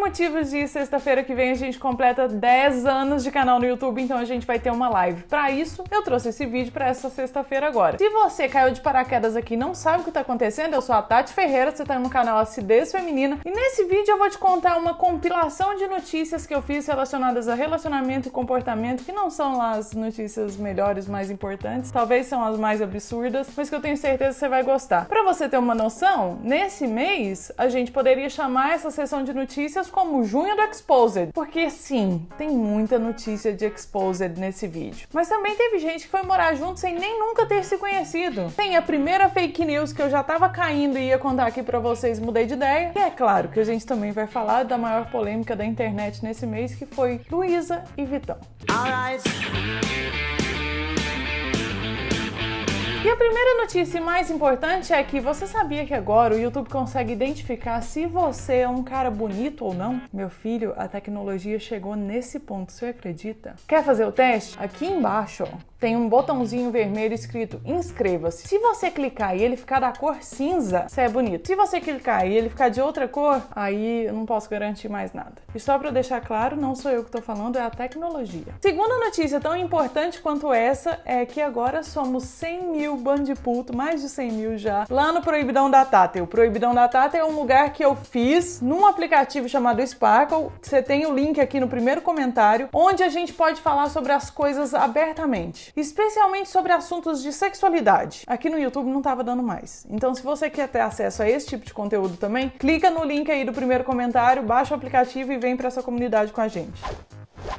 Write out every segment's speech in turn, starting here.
motivos de sexta-feira que vem a gente completa 10 anos de canal no YouTube, então a gente vai ter uma live. Pra isso, eu trouxe esse vídeo pra essa sexta-feira agora. Se você caiu de paraquedas aqui e não sabe o que tá acontecendo, eu sou a Tati Ferreira, você tá no canal Acidez Feminina, e nesse vídeo eu vou te contar uma compilação de notícias que eu fiz relacionadas a relacionamento e comportamento, que não são lá as notícias melhores, mais importantes, talvez são as mais absurdas, mas que eu tenho certeza que você vai gostar. Pra você ter uma noção, nesse mês a gente poderia chamar essa sessão de notícias como Junho do Exposed, porque sim, tem muita notícia de Exposed nesse vídeo. Mas também teve gente que foi morar junto sem nem nunca ter se conhecido. Tem a primeira fake news que eu já tava caindo e ia contar aqui pra vocês, mudei de ideia. E é claro que a gente também vai falar da maior polêmica da internet nesse mês, que foi Luísa e Vitão. E a primeira notícia mais importante é que você sabia que agora o YouTube consegue identificar se você é um cara bonito ou não? Meu filho, a tecnologia chegou nesse ponto, você acredita? Quer fazer o teste? Aqui embaixo, ó, tem um botãozinho vermelho escrito inscreva-se. Se você clicar e ele ficar da cor cinza, você é bonito. Se você clicar e ele ficar de outra cor, aí eu não posso garantir mais nada. E só pra deixar claro, não sou eu que tô falando, é a tecnologia. Segunda notícia tão importante quanto essa é que agora somos 100 mil bandiputo, mais de 100 mil já, lá no Proibidão da Tata. O Proibidão da Tata é um lugar que eu fiz num aplicativo chamado Sparkle. Você tem o link aqui no primeiro comentário, onde a gente pode falar sobre as coisas abertamente, especialmente sobre assuntos de sexualidade. Aqui no YouTube não tava dando mais. Então, se você quer ter acesso a esse tipo de conteúdo também, clica no link aí do primeiro comentário, baixa o aplicativo e vem para essa comunidade com a gente.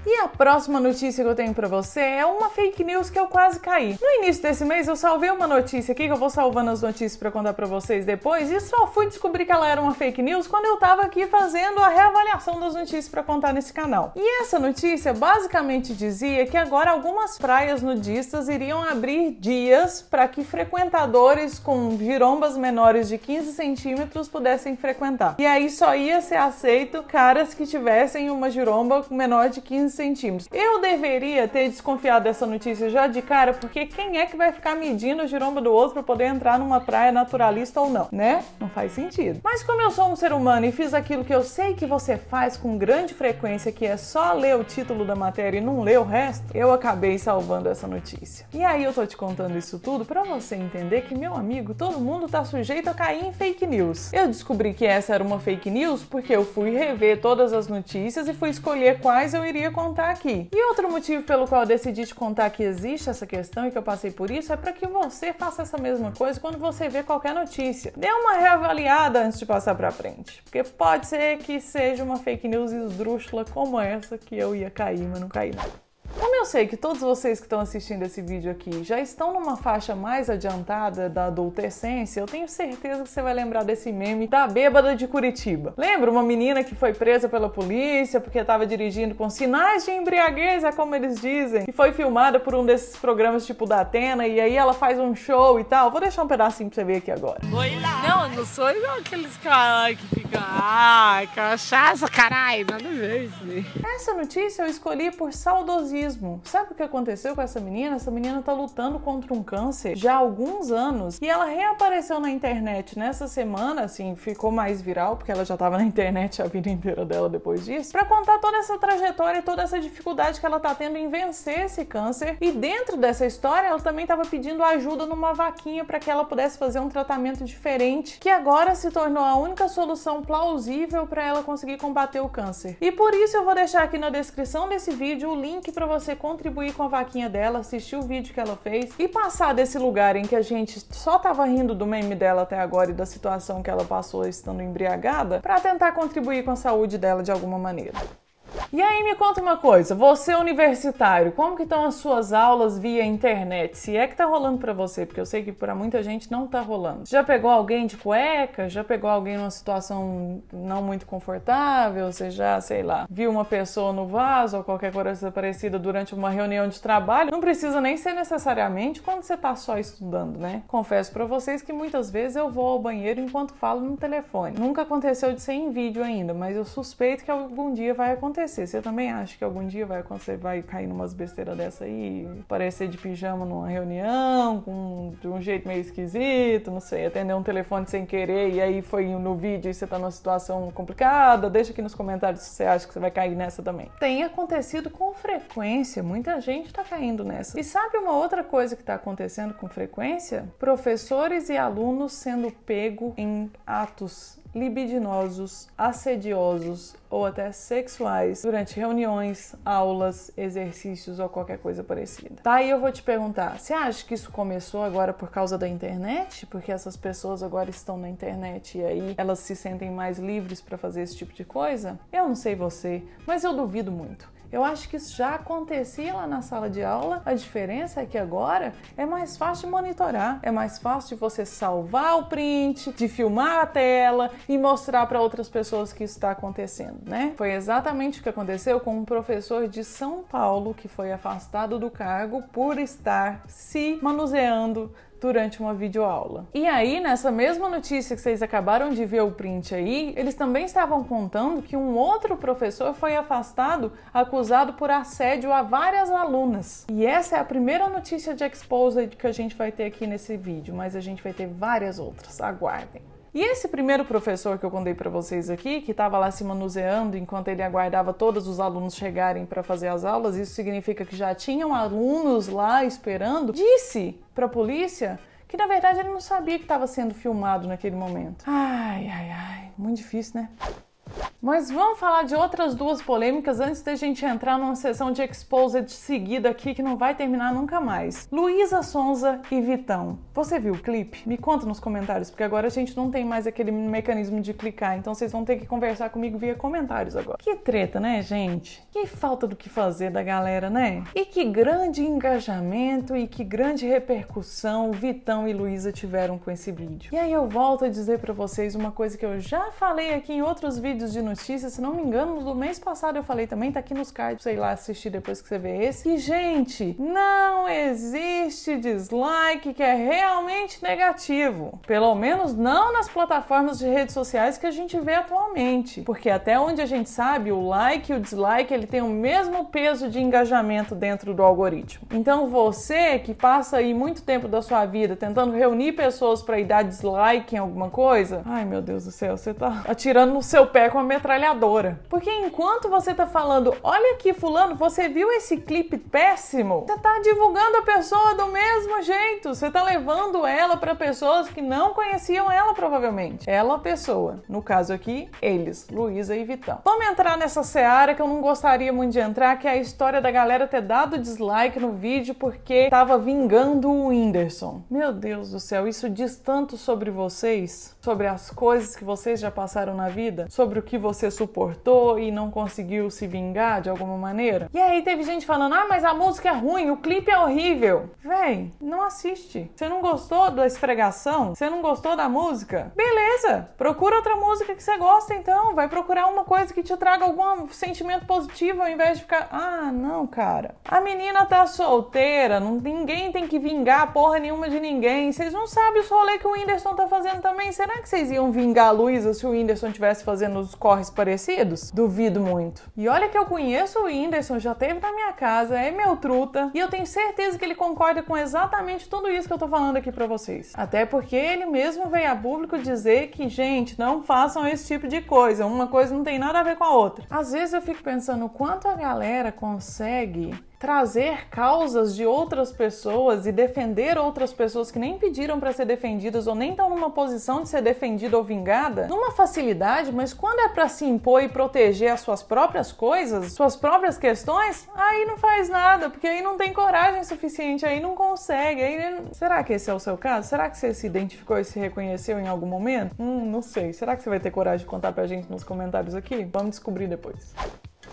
E a próxima notícia que eu tenho pra você é uma fake news que eu quase caí. No início desse mês eu salvei uma notícia aqui, que eu vou salvando as notícias pra contar pra vocês depois, e só fui descobrir que ela era uma fake news quando eu tava aqui fazendo a reavaliação das notícias pra contar nesse canal. E essa notícia basicamente dizia que agora algumas praias nudistas iriam abrir dias para que frequentadores com girombas menores de 15 centímetros pudessem frequentar. E aí só ia ser aceito caras que tivessem uma giromba menor de 15 centímetros. Eu deveria ter desconfiado dessa notícia já de cara, porque quem é que vai ficar medindo a giromba do outro para poder entrar numa praia naturalista ou não, né? Não faz sentido. Mas como eu sou um ser humano e fiz aquilo que eu sei que você faz com grande frequência, que é só ler o título da matéria e não ler o resto, eu acabei salvando essa notícia. E aí eu tô te contando isso tudo para você entender que, meu amigo, todo mundo tá sujeito a cair em fake news. Eu descobri que essa era uma fake news porque eu fui rever todas as notícias e fui escolher quais eu iria contar aqui. E outro motivo pelo qual eu decidi te contar que existe essa questão e que eu passei por isso é para que você faça essa mesma coisa quando você vê qualquer notícia. Dê uma reavaliada antes de passar pra frente, porque pode ser que seja uma fake news esdrúxula como essa que eu ia cair, mas não caí não. Como eu sei que todos vocês que estão assistindo esse vídeo aqui já estão numa faixa mais adiantada da adolescência, eu tenho certeza que você vai lembrar desse meme da bêbada de Curitiba. Lembra uma menina que foi presa pela polícia porque estava dirigindo com sinais de embriaguez, é como eles dizem, que foi filmada por um desses programas tipo da Atena, e aí ela faz um show e tal. Vou deixar um pedacinho pra você ver aqui agora. Oi lá. Não, eu não sou igual aqueles caras que ficam, ai, cachaça, caralho, nada a ver isso aí. Essa notícia eu escolhi por saudosismo. Sabe o que aconteceu com essa menina? Essa menina tá lutando contra um câncer já há alguns anos e ela reapareceu na internet nessa semana, assim, ficou mais viral porque ela já tava na internet a vida inteira dela depois disso, pra contar toda essa trajetória e toda essa dificuldade que ela tá tendo em vencer esse câncer. E dentro dessa história ela também tava pedindo ajuda numa vaquinha para que ela pudesse fazer um tratamento diferente, que agora se tornou a única solução plausível para ela conseguir combater o câncer. E por isso eu vou deixar aqui na descrição desse vídeo o link para você contribuir com a vaquinha dela, assistir o vídeo que ela fez e passar desse lugar em que a gente só tava rindo do meme dela até agora e da situação que ela passou estando embriagada, para tentar contribuir com a saúde dela de alguma maneira. E aí me conta uma coisa, você universitário, como que estão as suas aulas via internet? Se é que tá rolando pra você, porque eu sei que pra muita gente não tá rolando. Já pegou alguém de cueca? Já pegou alguém numa situação não muito confortável? Você já, sei lá, viu uma pessoa no vaso ou qualquer coisa parecida durante uma reunião de trabalho? Não precisa nem ser necessariamente quando você tá só estudando, né? Confesso pra vocês que muitas vezes eu vou ao banheiro enquanto falo no telefone. Nunca aconteceu de ser em vídeo ainda, mas eu suspeito que algum dia vai acontecer. você? Você também acha que algum dia vai acontecer, vai cair numas besteiras dessa aí? Parecer de pijama numa reunião, de um jeito meio esquisito, não sei, atender um telefone sem querer e aí foi no vídeo e você tá numa situação complicada? Deixa aqui nos comentários se você acha que você vai cair nessa também. Tem acontecido com frequência, muita gente tá caindo nessa. E sabe uma outra coisa que tá acontecendo com frequência? Professores e alunos sendo pego em atos libidinosos, assediosos ou até sexuais durante reuniões, aulas, exercícios ou qualquer coisa parecida. Tá, aí eu vou te perguntar, você acha que isso começou agora por causa da internet? Porque essas pessoas agora estão na internet e aí elas se sentem mais livres para fazer esse tipo de coisa? Eu não sei você, mas eu duvido muito. Eu acho que isso já acontecia lá na sala de aula, a diferença é que agora é mais fácil de monitorar, é mais fácil de você salvar o print, de filmar a tela e mostrar para outras pessoas que isso está acontecendo, né? Foi exatamente o que aconteceu com um professor de São Paulo que foi afastado do cargo por estar se manuseando durante uma videoaula. E aí, nessa mesma notícia que vocês acabaram de ver o print aí, eles também estavam contando que um outro professor foi afastado, acusado por assédio a várias alunas. E essa é a primeira notícia de exposed que a gente vai ter aqui nesse vídeo, mas a gente vai ter várias outras, aguardem. E esse primeiro professor que eu contei para vocês aqui, que estava lá se manuseando enquanto ele aguardava todos os alunos chegarem para fazer as aulas, isso significa que já tinham alunos lá esperando, disse para a polícia que na verdade ele não sabia que estava sendo filmado naquele momento. Ai, ai, ai, muito difícil, né? Mas vamos falar de outras duas polêmicas antes da gente entrar numa sessão de exposed seguida aqui que não vai terminar nunca mais. Luísa Sonza e Vitão. Você viu o clipe? Me conta nos comentários, porque agora a gente não tem mais aquele mecanismo de clicar, então vocês vão ter que conversar comigo via comentários agora. Que treta, né, gente? Que falta do que fazer da galera, né? E que grande engajamento e que grande repercussão Vitão e Luísa tiveram com esse vídeo. E aí eu volto a dizer pra vocês uma coisa que eu já falei aqui em outros vídeos de notícias, se não me engano, do mês passado eu falei também, tá aqui nos cards, sei lá, assistir depois que você vê esse. E, gente, não existe dislike que é realmente negativo. Pelo menos não nas plataformas de redes sociais que a gente vê atualmente. Porque até onde a gente sabe, o like e o dislike, ele tem o mesmo peso de engajamento dentro do algoritmo. Então você que passa aí muito tempo da sua vida tentando reunir pessoas pra ir dar dislike em alguma coisa, ai meu Deus do céu, você tá atirando no seu pé com a metralhadora. Porque enquanto você tá falando, olha aqui fulano, você viu esse clipe péssimo? Você tá divulgando a pessoa do mesmo jeito. Você tá levando ela para pessoas que não conheciam ela provavelmente. Ela, a pessoa. No caso aqui, eles, Luísa e Vitão. Vamos entrar nessa seara que eu não gostaria muito de entrar, que é a história da galera ter dado dislike no vídeo porque tava vingando o Whindersson. Meu Deus do céu, isso diz tanto sobre vocês, sobre as coisas que vocês já passaram na vida, sobre o que você suportou e não conseguiu se vingar de alguma maneira. E aí teve gente falando, ah, mas a música é ruim, o clipe é horrível. Véi, não assiste. Você não gostou da esfregação? Você não gostou da música? Beleza, procura outra música que você gosta então. Vai procurar uma coisa que te traga algum sentimento positivo ao invés de ficar, ah, não, cara. A menina tá solteira, ninguém tem que vingar porra nenhuma de ninguém. Vocês não sabem os rolês que o Whindersson tá fazendo também. Será que vocês iam vingar a Luísa se o Whindersson estivesse fazendo os corres parecidos? Duvido muito. E olha que eu conheço o Whindersson, já esteve na minha casa, é meu truta, e eu tenho certeza que ele concorda com exatamente tudo isso que eu tô falando aqui pra vocês. Até porque ele mesmo veio a público dizer que, gente, não façam esse tipo de coisa, uma coisa não tem nada a ver com a outra. Às vezes eu fico pensando o quanto a galera consegue trazer causas de outras pessoas e defender outras pessoas que nem pediram para ser defendidas ou nem estão numa posição de ser defendida ou vingada, numa facilidade, mas quando é para se impor e proteger as suas próprias coisas, suas próprias questões, aí não faz nada, porque aí não tem coragem suficiente, aí não consegue, aí... Será que esse é o seu caso? Será que você se identificou e se reconheceu em algum momento? Não sei. Será que você vai ter coragem de contar pra gente nos comentários aqui? Vamos descobrir depois.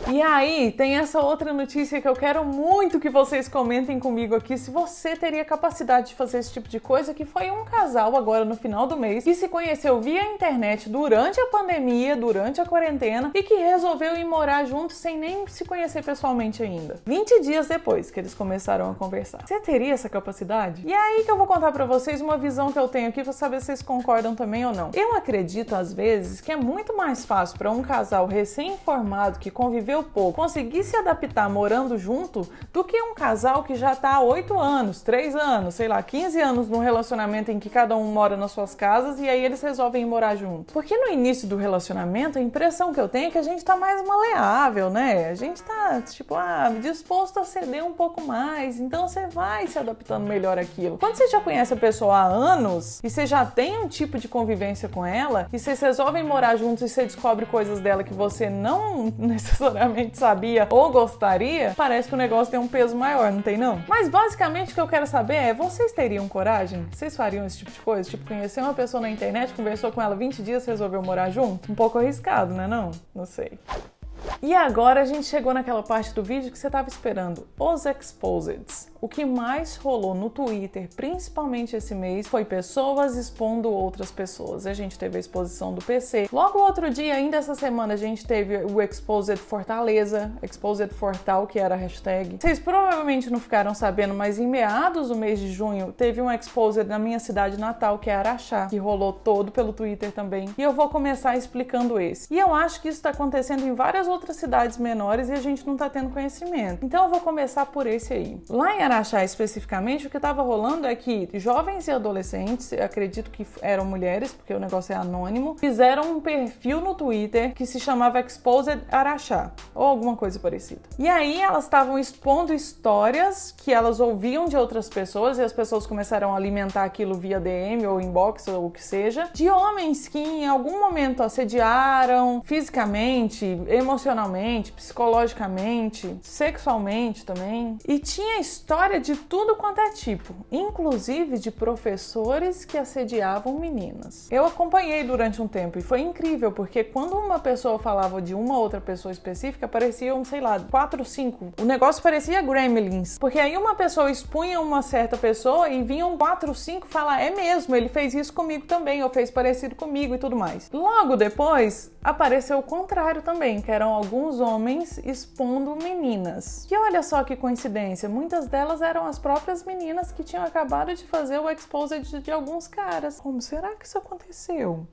E aí, tem essa outra notícia que eu quero muito que vocês comentem comigo aqui se você teria capacidade de fazer esse tipo de coisa, que foi um casal agora no final do mês que se conheceu via internet durante a pandemia, durante a quarentena, e que resolveu ir morar juntos sem nem se conhecer pessoalmente ainda. 20 dias depois que eles começaram a conversar. Você teria essa capacidade? E é aí que eu vou contar pra vocês uma visão que eu tenho aqui pra saber se vocês concordam também ou não. Eu acredito, às vezes, que é muito mais fácil pra um casal recém-formado que conviveu aprendeu pouco, conseguir se adaptar morando junto, do que um casal que já tá há 8 anos, 3 anos, sei lá, 15 anos num relacionamento em que cada um mora nas suas casas e aí eles resolvem morar junto. Porque no início do relacionamento, a impressão que eu tenho é que a gente tá mais maleável, né? A gente tá, tipo, disposto a ceder um pouco mais, então você vai se adaptando melhor àquilo. Quando você já conhece a pessoa há anos e você já tem um tipo de convivência com ela e vocês resolvem morar juntos e você descobre coisas dela que você não necessariamente sabia ou gostaria, parece que o negócio tem um peso maior, não tem não? Mas basicamente o que eu quero saber é, vocês teriam coragem? Vocês fariam esse tipo de coisa? Tipo, conhecer uma pessoa na internet, conversou com ela 20 dias, resolveu morar junto? Um pouco arriscado, né não? Não sei. E agora a gente chegou naquela parte do vídeo que você estava esperando, os exposeds. O que mais rolou no Twitter, principalmente esse mês, foi pessoas expondo outras pessoas. A gente teve a exposição do PC. Logo outro dia, ainda essa semana, a gente teve o Exposed Fortaleza, Exposed Fortal, que era a hashtag. Vocês provavelmente não ficaram sabendo, mas em meados do mês de junho, teve um Exposed na minha cidade natal, que é Araxá, que rolou todo pelo Twitter também. E eu vou começar explicando esse. E eu acho que isso está acontecendo em várias outras cidades menores e a gente não tá tendo conhecimento. Então eu vou começar por esse aí. Lá em Araxá, especificamente, o que estava rolando é que jovens e adolescentes, eu acredito que eram mulheres, porque o negócio é anônimo, fizeram um perfil no Twitter que se chamava Exposed Araxá, ou alguma coisa parecida. E aí elas estavam expondo histórias que elas ouviam de outras pessoas e as pessoas começaram a alimentar aquilo via DM ou inbox ou o que seja, de homens que em algum momento assediaram fisicamente, emocionalmente, psicologicamente, sexualmente também. E tinha história de tudo quanto é tipo, inclusive de professores que assediavam meninas. Eu acompanhei durante um tempo e foi incrível, porque quando uma pessoa falava de uma outra pessoa específica, pareciam, sei lá, 4, 5. O negócio parecia Gremlins, porque aí uma pessoa expunha uma certa pessoa e vinham 4, 5 falar, é mesmo, ele fez isso comigo também, ou fez parecido comigo e tudo mais. Logo depois, apareceu o contrário também, que eram alguns homens expondo meninas. E olha só que coincidência, muitas delas eram as próprias meninas que tinham acabado de fazer o exposed de alguns caras. Como será que isso aconteceu?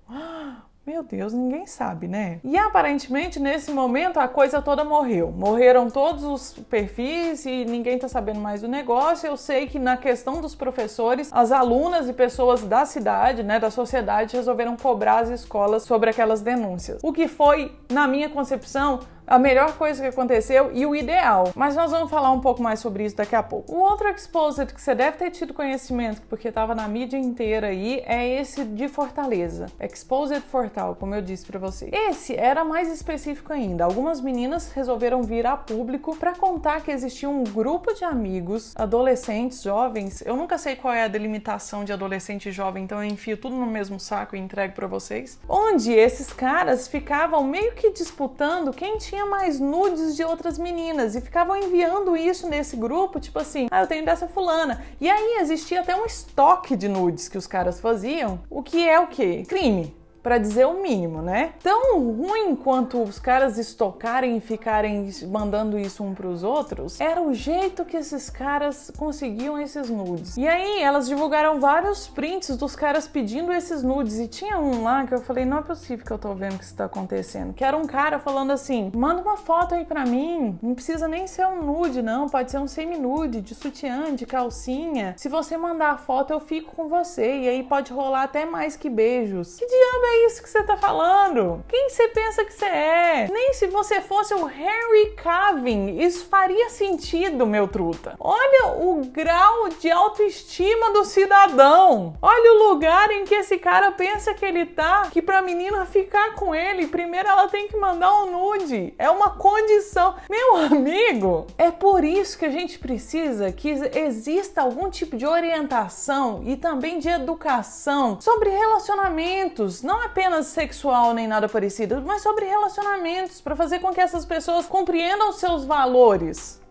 Meu Deus, ninguém sabe, né? E aparentemente, nesse momento, a coisa toda morreu. Morreram todos os perfis e ninguém tá sabendo mais do negócio. Eu sei que na questão dos professores, as alunas e pessoas da cidade, né, da sociedade, resolveram cobrar as escolas sobre aquelas denúncias. O que foi, na minha concepção, a melhor coisa que aconteceu e o ideal. Mas nós vamos falar um pouco mais sobre isso daqui a pouco. O outro exposed que você deve ter tido conhecimento, porque estava na mídia inteira aí, é esse de Fortaleza. Exposed Fortal, como eu disse pra vocês. Esse era mais específico ainda. Algumas meninas resolveram vir a público para contar que existia um grupo de amigos, adolescentes, jovens. Eu nunca sei qual é a delimitação de adolescente e jovem, então eu enfio tudo no mesmo saco e entrego pra vocês. Onde esses caras ficavam meio que disputando quem tinha mais nudes de outras meninas e ficavam enviando isso nesse grupo, tipo assim, eu tenho dessa fulana. E aí existia até um estoque de nudes que os caras faziam, o que é o quê? Crime. Pra dizer o mínimo, né? Tão ruim quanto os caras estocarem e ficarem mandando isso um pros outros, era o jeito que esses caras conseguiam esses nudes. E aí, elas divulgaram vários prints dos caras pedindo esses nudes. E tinha um lá que eu falei, não é possível que eu tô vendo que isso tá acontecendo. Que era um cara falando assim, manda uma foto aí pra mim. Não precisa nem ser um nude, não. Pode ser um semi-nude, de sutiã, de calcinha. Se você mandar a foto, eu fico com você. E aí pode rolar até mais que beijos. Que diabo é isso que você tá falando? Quem você pensa que você é? Nem se você fosse o Henry Cavill, isso faria sentido, meu truta. Olha o grau de autoestima do cidadão. Olha o lugar em que esse cara pensa que ele tá, que pra menina ficar com ele, primeiro ela tem que mandar um nude. É uma condição. Meu amigo, é por isso que a gente precisa que exista algum tipo de orientação e também de educação sobre relacionamentos, não apenas sexual nem nada parecido, mas sobre relacionamentos, para fazer com que essas pessoas compreendam os seus valores,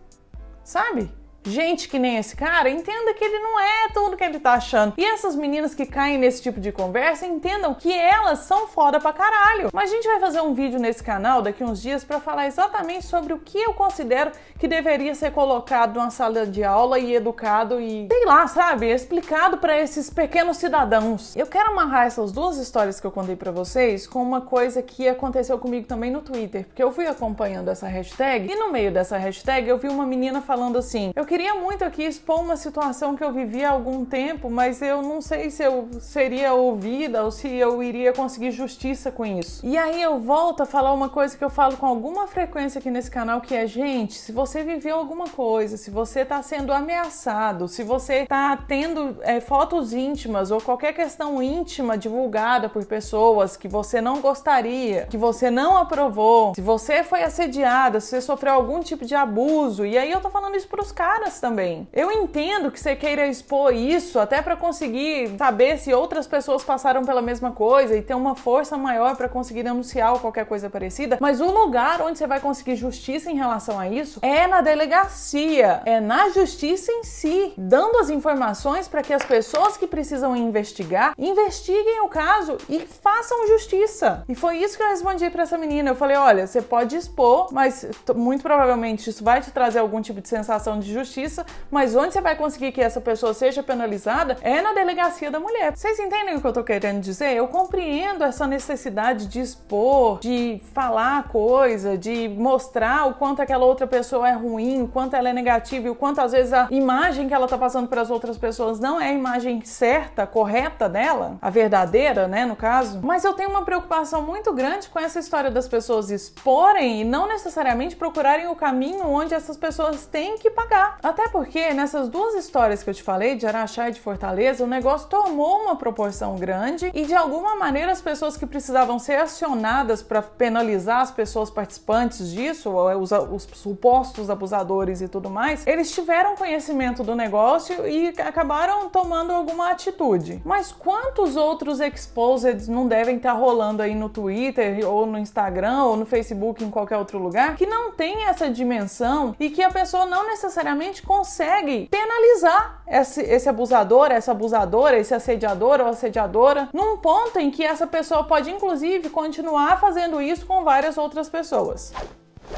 sabe? gente que nem esse cara, entenda que ele não é tudo que ele tá achando. E essas meninas que caem nesse tipo de conversa, entendam que elas são foda pra caralho. Mas a gente vai fazer um vídeo nesse canal daqui uns dias pra falar exatamente sobre o que eu considero que deveria ser colocado numa sala de aula e educado e, sei lá, sabe, explicado pra esses pequenos cidadãos. Eu quero amarrar essas duas histórias que eu contei pra vocês com uma coisa que aconteceu comigo também no Twitter, porque eu fui acompanhando essa hashtag e no meio dessa hashtag eu vi uma menina falando assim: eu queria muito aqui expor uma situação que eu vivi há algum tempo, mas eu não sei se eu seria ouvida ou se eu iria conseguir justiça com isso. E aí eu volto a falar uma coisa que eu falo com alguma frequência aqui nesse canal, que é, gente, se você viveu alguma coisa, se você tá sendo ameaçado, se você tá tendo fotos íntimas ou qualquer questão íntima divulgada por pessoas que você não gostaria, que você não aprovou, se você foi assediada, se você sofreu algum tipo de abuso, e aí eu tô falando isso pros caras também. Eu entendo que você queira expor isso até pra conseguir saber se outras pessoas passaram pela mesma coisa e ter uma força maior pra conseguir denunciar ou qualquer coisa parecida, mas o lugar onde você vai conseguir justiça em relação a isso é na delegacia, é na justiça em si, dando as informações para que as pessoas que precisam investigar, investiguem o caso e façam justiça. E foi isso que eu respondi para essa menina. Eu falei, olha, você pode expor, mas muito provavelmente isso vai te trazer algum tipo de sensação de justiça, mas onde você vai conseguir que essa pessoa seja penalizada é na delegacia da mulher. Vocês entendem o que eu tô querendo dizer? Eu compreendo essa necessidade de expor, de falar coisa, de mostrar o quanto aquela outra pessoa é ruim, o quanto ela é negativa e o quanto às vezes a imagem que ela tá passando para as outras pessoas não é a imagem certa, correta dela, a verdadeira, né, no caso. Mas eu tenho uma preocupação muito grande com essa história das pessoas exporem e não necessariamente procurarem o caminho onde essas pessoas têm que pagar. Até porque nessas duas histórias que eu te falei, de Araxá e de Fortaleza, o negócio tomou uma proporção grande e de alguma maneira as pessoas que precisavam ser acionadas para penalizar as pessoas participantes disso, os supostos abusadores e tudo mais, eles tiveram conhecimento do negócio e acabaram tomando alguma atitude. Mas quantos outros exposeds não devem estar rolando aí no Twitter ou no Instagram ou no Facebook, em qualquer outro lugar, que não tem essa dimensão e que a pessoa não necessariamente consegue penalizar esse abusador, essa abusadora, esse assediador ou assediadora, num ponto em que essa pessoa pode inclusive continuar fazendo isso com várias outras pessoas.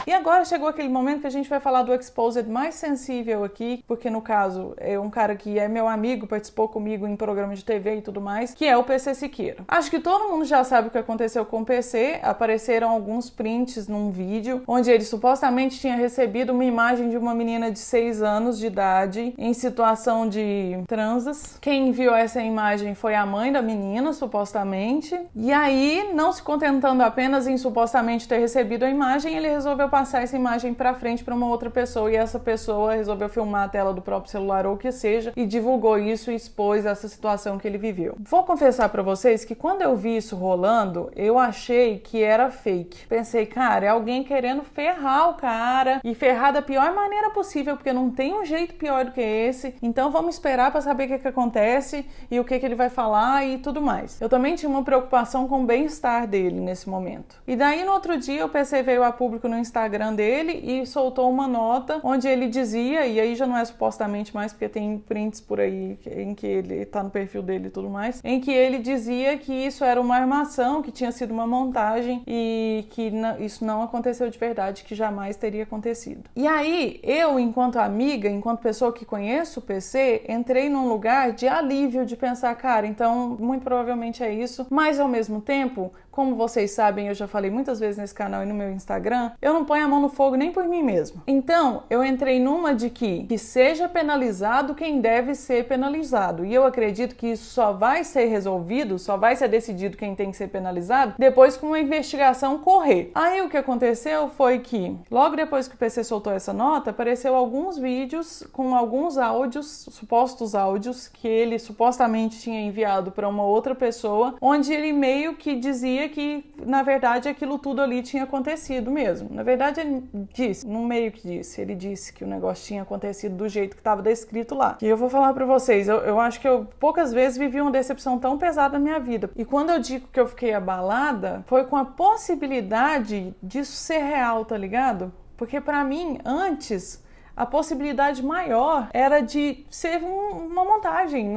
E agora chegou aquele momento que a gente vai falar do exposed mais sensível aqui, porque no caso é um cara que é meu amigo, participou comigo em programa de TV e tudo mais, que é o PC Siqueira. Acho que todo mundo já sabe o que aconteceu com o PC, apareceram alguns prints num vídeo, onde ele supostamente tinha recebido uma imagem de uma menina de 6 anos de idade, em situação de transas. Quem enviou essa imagem foi a mãe da menina, supostamente, e aí, não se contentando apenas em supostamente ter recebido a imagem, ele resolveu passar essa imagem pra frente pra uma outra pessoa e essa pessoa resolveu filmar a tela do próprio celular ou o que seja e divulgou isso e expôs essa situação que ele viveu. Vou confessar pra vocês que quando eu vi isso rolando, eu achei que era fake. Pensei, cara, é alguém querendo ferrar o cara e ferrar da pior maneira possível, porque não tem um jeito pior do que esse, então vamos esperar pra saber o que acontece e o que ele vai falar e tudo mais. Eu também tinha uma preocupação com o bem-estar dele nesse momento. E daí no outro dia o PC veio a público no Instagram dele e soltou uma nota onde ele dizia, e aí já não é supostamente mais porque tem prints por aí em que ele tá no perfil dele e tudo mais, em que ele dizia que isso era uma armação, que tinha sido uma montagem e que isso não aconteceu de verdade, que jamais teria acontecido. E aí eu, enquanto amiga, enquanto pessoa que conheço o PC, entrei num lugar de alívio, de pensar, cara, então muito provavelmente é isso, mas ao mesmo tempo, como vocês sabem, eu já falei muitas vezes nesse canal e no meu Instagram, eu não ponho a mão no fogo nem por mim mesmo. Então, eu entrei numa de que seja penalizado quem deve ser penalizado. E eu acredito que isso só vai ser resolvido, só vai ser decidido quem tem que ser penalizado, depois que uma investigação correr. Aí o que aconteceu foi que, logo depois que o PC soltou essa nota, apareceu alguns vídeos com alguns áudios, supostos áudios, que ele supostamente tinha enviado para uma outra pessoa, onde ele meio que dizia que, na verdade, aquilo tudo ali tinha acontecido mesmo. Na verdade, ele disse, no meio que disse, ele disse que o negócio tinha acontecido do jeito que estava descrito lá. E eu vou falar pra vocês, eu acho que eu poucas vezes vivi uma decepção tão pesada na minha vida. E quando eu digo que eu fiquei abalada, foi com a possibilidade disso ser real, tá ligado? Porque pra mim, antes, a possibilidade maior era de ser uma montagem,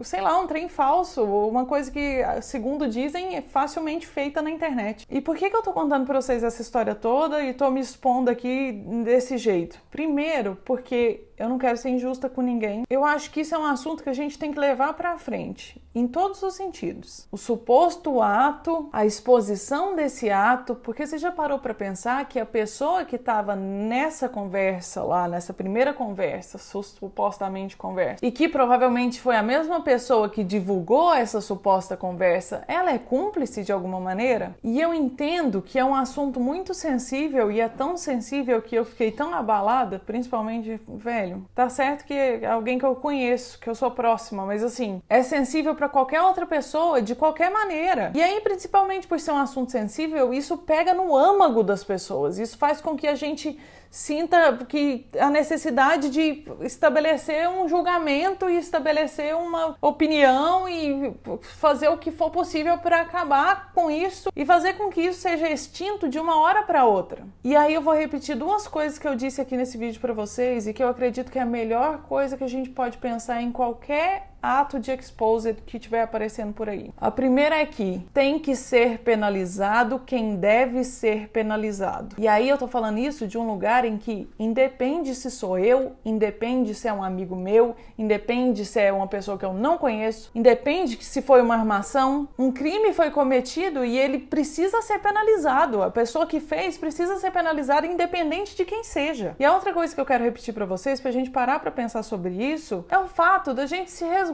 sei lá, um trem falso, uma coisa que, segundo dizem, é facilmente feita na internet. E por que eu tô contando pra vocês essa história toda e tô me expondo aqui desse jeito? Primeiro, porque eu não quero ser injusta com ninguém. Eu acho que isso é um assunto que a gente tem que levar pra frente, em todos os sentidos. O suposto ato, a exposição desse ato, porque você já parou pra pensar que a pessoa que estava nessa conversa lá, nessa primeira conversa, supostamente conversa, e que provavelmente foi a mesma pessoa que divulgou essa suposta conversa, ela é cúmplice de alguma maneira? E eu entendo que é um assunto muito sensível, e é tão sensível que eu fiquei tão abalada, principalmente, velho, tá certo que é alguém que eu conheço, que eu sou próxima, mas assim, é sensível pra qualquer outra pessoa, de qualquer maneira. E aí, principalmente por ser um assunto sensível, isso pega no âmago das pessoas. Isso faz com que a gente sinta que a necessidade de estabelecer um julgamento e estabelecer uma opinião e fazer o que for possível para acabar com isso e fazer com que isso seja extinto de uma hora para outra. E aí eu vou repetir duas coisas que eu disse aqui nesse vídeo para vocês e que eu acredito que é a melhor coisa que a gente pode pensar em qualquer ato de exposed que estiver aparecendo por aí. A primeira é que tem que ser penalizado quem deve ser penalizado. E aí eu tô falando isso de um lugar em que independe se sou eu, independe se é um amigo meu, independe se é uma pessoa que eu não conheço, independe se foi uma armação, um crime foi cometido e ele precisa ser penalizado. A pessoa que fez precisa ser penalizada independente de quem seja. E a outra coisa que eu quero repetir pra vocês, pra gente parar pra pensar sobre isso, é o fato da gente se resguardar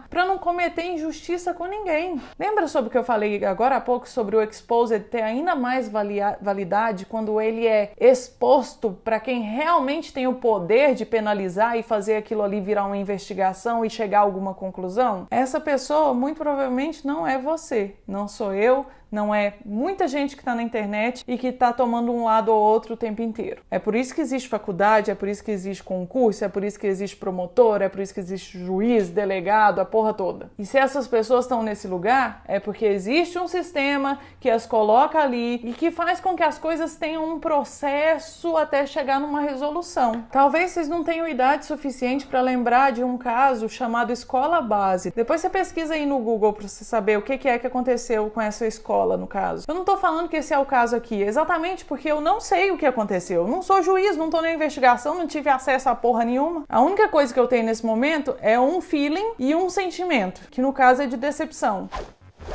para não cometer injustiça com ninguém. Lembra sobre o que eu falei agora há pouco sobre o exposed ter ainda mais validade quando ele é exposto para quem realmente tem o poder de penalizar e fazer aquilo ali virar uma investigação e chegar a alguma conclusão? Essa pessoa muito provavelmente não é você, não sou eu, não é muita gente que está na internet e que está tomando um lado ou outro o tempo inteiro. É por isso que existe faculdade, é por isso que existe concurso, é por isso que existe promotor, é por isso que existe juiz, delegado, a porra toda. E se essas pessoas estão nesse lugar, é porque existe um sistema que as coloca ali e que faz com que as coisas tenham um processo até chegar numa resolução. Talvez vocês não tenham idade suficiente para lembrar de um caso chamado Escola Base. Depois você pesquisa aí no Google para você saber o que é que aconteceu com essa escola, no caso. Eu não tô falando que esse é o caso aqui, exatamente porque eu não sei o que aconteceu. Eu não sou juiz, não tô na investigação, não tive acesso a porra nenhuma. A única coisa que eu tenho nesse momento é um feeling e um sentimento, que no caso é de decepção.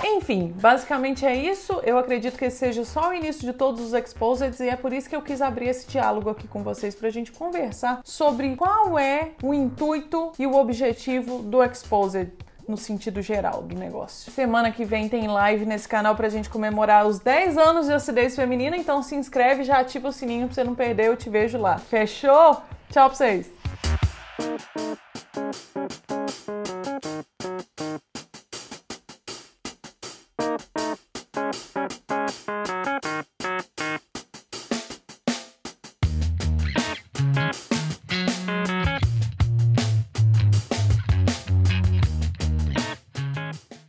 Enfim, basicamente é isso. Eu acredito que esse seja só o início de todos os exposeds e é por isso que eu quis abrir esse diálogo aqui com vocês pra gente conversar sobre qual é o intuito e o objetivo do exposed no sentido geral do negócio. Semana que vem tem live nesse canal pra gente comemorar os 10 anos de acidez feminina, então se inscreve, já ativa o sininho pra você não perder, eu te vejo lá. Fechou? Tchau pra vocês!